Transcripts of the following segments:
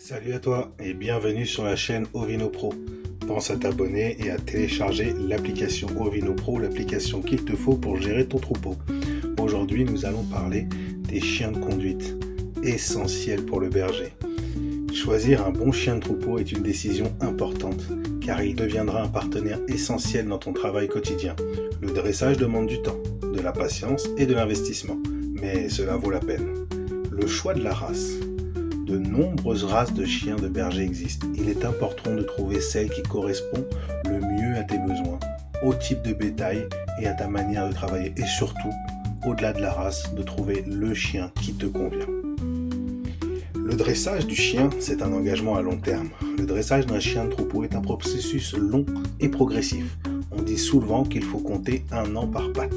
Salut à toi et bienvenue sur la chaîne Ovino Pro. Pense à t'abonner et à télécharger l'application Ovino Pro, l'application qu'il te faut pour gérer ton troupeau. Aujourd'hui, nous allons parler des chiens de conduite, essentiels pour le berger. Choisir un bon chien de troupeau est une décision importante, car il deviendra un partenaire essentiel dans ton travail quotidien. Le dressage demande du temps, de la patience et de l'investissement, mais cela vaut la peine. Le choix de la race. De nombreuses races de chiens de berger existent. Il est important de trouver celle qui correspond le mieux à tes besoins, au type de bétail et à ta manière de travailler. Et surtout, au-delà de la race, de trouver le chien qui te convient. Le dressage du chien, c'est un engagement à long terme. Le dressage d'un chien de troupeau est un processus long et progressif. On dit souvent qu'il faut compter 1 an par patte.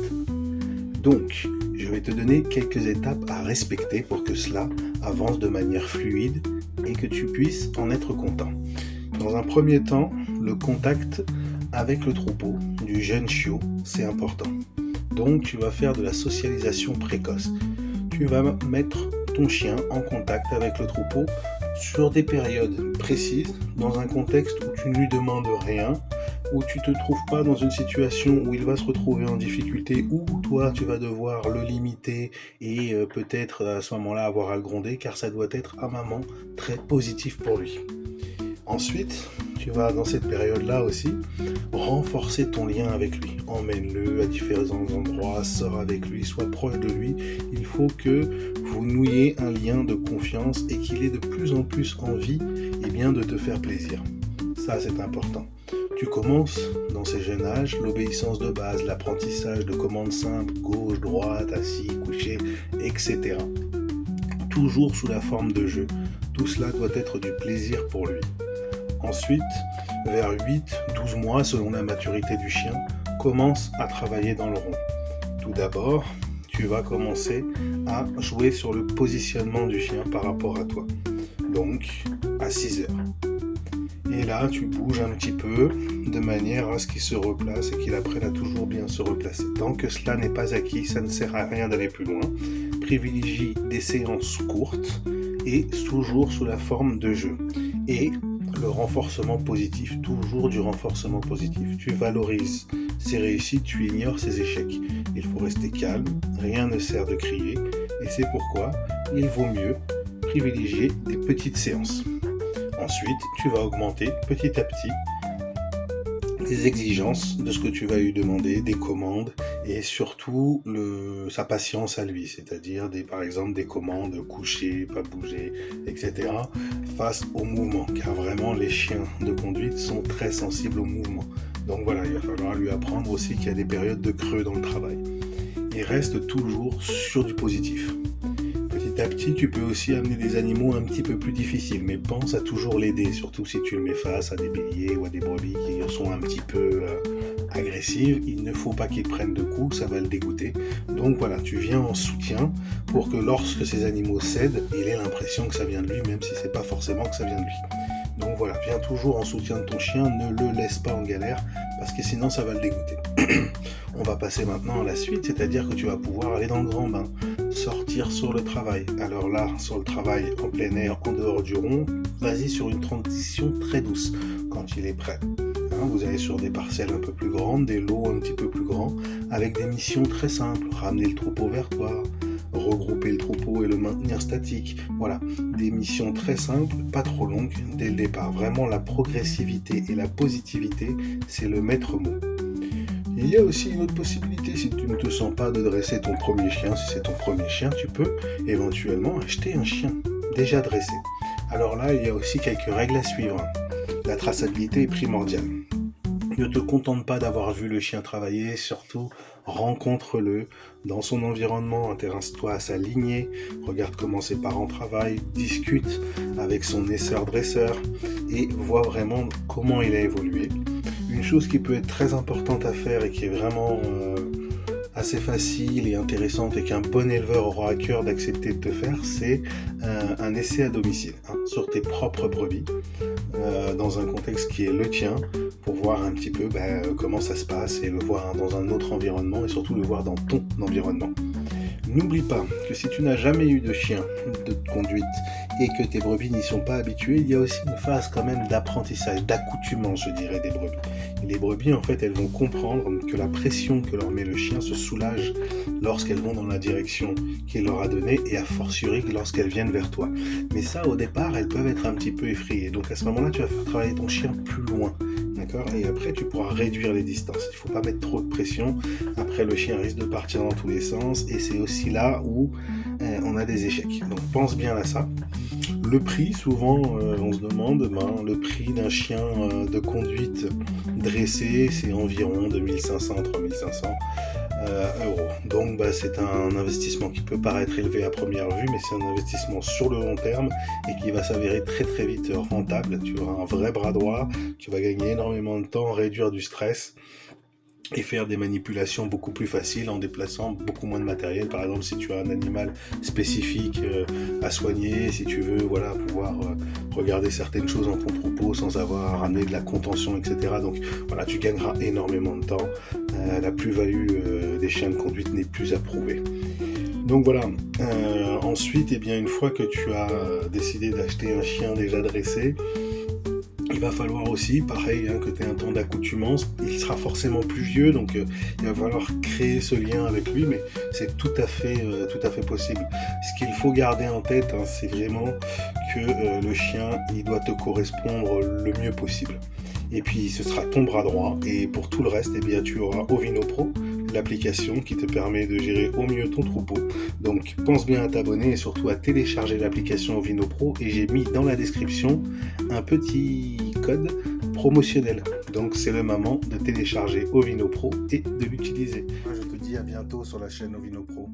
Donc, je vais te donner quelques étapes à respecter pour que cela avance de manière fluide et que tu puisses en être content. Dans un premier temps, le contact avec le troupeau du jeune chiot, c'est important. Donc, tu vas faire de la socialisation précoce. Tu vas mettre ton chien en contact avec le troupeau sur des périodes précises, dans un contexte où tu ne lui demandes rien, où tu ne te trouves pas dans une situation où il va se retrouver en difficulté, où toi tu vas devoir le limiter et peut-être à ce moment-là avoir à le gronder, car ça doit être un moment très positif pour lui. Ensuite, tu vas dans cette période-là aussi renforcer ton lien avec lui. Emmène-le à différents endroits, sors avec lui, sois proche de lui. Il faut que vous nouiez un lien de confiance et qu'il ait de plus en plus envie de te faire plaisir. Ça, c'est important. Tu commences dans ces jeunes âges l'obéissance de base, l'apprentissage de commandes simples, gauche, droite, assis, couché, etc. Toujours sous la forme de jeu. Tout cela doit être du plaisir pour lui. Ensuite, vers 8-12 mois, selon la maturité du chien, commence à travailler dans le rond. Tout d'abord, tu vas commencer à jouer sur le positionnement du chien par rapport à toi. Donc, à 6 heures. Et là, tu bouges un petit peu de manière à ce qu'il se replace et qu'il apprenne à toujours bien se replacer. Tant que cela n'est pas acquis, ça ne sert à rien d'aller plus loin. Privilégie des séances courtes et toujours sous la forme de jeu. Et le renforcement positif, toujours du renforcement positif. Tu valorises ses réussites, tu ignores ses échecs. Il faut rester calme, rien ne sert de crier, et c'est pourquoi il vaut mieux privilégier des petites séances. Ensuite, tu vas augmenter petit à petit les exigences de ce que tu vas lui demander, des commandes et surtout sa patience à lui, c'est-à-dire par exemple des commandes coucher, pas bouger, etc. face au mouvement, car vraiment les chiens de conduite sont très sensibles au mouvement. Donc voilà, il va falloir lui apprendre aussi qu'il y a des périodes de creux dans le travail. Il reste toujours sur du positif. Petit à petit, tu peux aussi amener des animaux un petit peu plus difficiles, mais pense à toujours l'aider, surtout si tu le mets face à des béliers ou à des brebis qui sont un petit peu agressives. Il ne faut pas qu'ils prennent de coups, ça va le dégoûter. Donc voilà, tu viens en soutien pour que lorsque ces animaux cèdent, il ait l'impression que ça vient de lui, même si c'est pas forcément que ça vient de lui. Donc voilà, viens toujours en soutien de ton chien, ne le laisse pas en galère, parce que sinon ça va le dégoûter. On va passer maintenant à la suite, c'est-à-dire que tu vas pouvoir aller dans le grand bain, sortir sur le travail. Alors là, sur le travail en plein air, en dehors du rond, vas-y sur une transition très douce quand il est prêt. Vous allez sur des parcelles un peu plus grandes, des lots un petit peu plus grands, avec des missions très simples. Ramener le troupeau vers toi, regrouper le troupeau et le maintenir statique. Voilà, des missions très simples, pas trop longues dès le départ. Vraiment, la progressivité et la positivité, c'est le maître mot. Il y a aussi une autre possibilité, si tu ne te sens pas de dresser ton premier chien, si c'est ton premier chien, tu peux éventuellement acheter un chien déjà dressé. Alors là, il y a aussi quelques règles à suivre. La traçabilité est primordiale. Ne te contente pas d'avoir vu le chien travailler, surtout rencontre-le dans son environnement, intéresse-toi à sa lignée, regarde comment ses parents travaillent, discute avec son naisseur-dresseur et vois vraiment comment il a évolué. Une chose qui peut être très importante à faire et qui est vraiment assez facile et intéressante et qu'un bon éleveur aura à cœur d'accepter de te faire, c'est un essai à domicile, sur tes propres brebis, dans un contexte qui est le tien, pour voir un petit peu comment ça se passe et le voir dans un autre environnement et surtout le voir dans ton environnement. N'oublie pas que si tu n'as jamais eu de chien de conduite et que tes brebis n'y sont pas habituées, il y a aussi une phase quand même d'apprentissage, d'accoutumance, je dirais, des brebis. Et les brebis, en fait, elles vont comprendre que la pression que leur met le chien se soulage lorsqu'elles vont dans la direction qu'il leur a donnée et a fortiori lorsqu'elles viennent vers toi. Mais ça, au départ, elles peuvent être un petit peu effrayées. Donc à ce moment-là, tu vas faire travailler ton chien plus loin. D'accord ? Et après, tu pourras réduire les distances. Il ne faut pas mettre trop de pression. Après, le chien risque de partir dans tous les sens. Et c'est aussi là où on a des échecs. Donc, pense bien à ça. Le prix, souvent, on se demande, le prix d'un chien de conduite dressé, c'est environ 2500-3500 euros. Donc, c'est un investissement qui peut paraître élevé à première vue, mais c'est un investissement sur le long terme et qui va s'avérer très très vite rentable. Tu auras un vrai bras droit, tu vas gagner énormément de temps, réduire du stress et faire des manipulations beaucoup plus faciles en déplaçant beaucoup moins de matériel. Par exemple, si tu as un animal spécifique à soigner, si tu veux pouvoir regarder certaines choses dans ton troupeau sans avoir à ramener de la contention, etc. Donc voilà, tu gagneras énormément de temps. La plus-value des chiens de conduite n'est plus à prouver. Donc voilà, ensuite, une fois que tu as décidé d'acheter un chien déjà dressé, il va falloir aussi, pareil, que tu aies un temps d'accoutumance. Il sera forcément plus vieux, donc il va falloir créer ce lien avec lui, mais c'est tout à fait possible. Ce qu'il faut garder en tête, c'est vraiment que le chien, il doit te correspondre le mieux possible. Et puis ce sera ton bras droit, et pour tout le reste, tu auras Ovino Pro, l'application qui te permet de gérer au mieux ton troupeau. Donc pense bien à t'abonner et surtout à télécharger l'application Ovino Pro, et j'ai mis dans la description un petit code promotionnel. Donc c'est le moment de télécharger Ovino Pro et de l'utiliser. Je te dis à bientôt sur la chaîne Ovino Pro.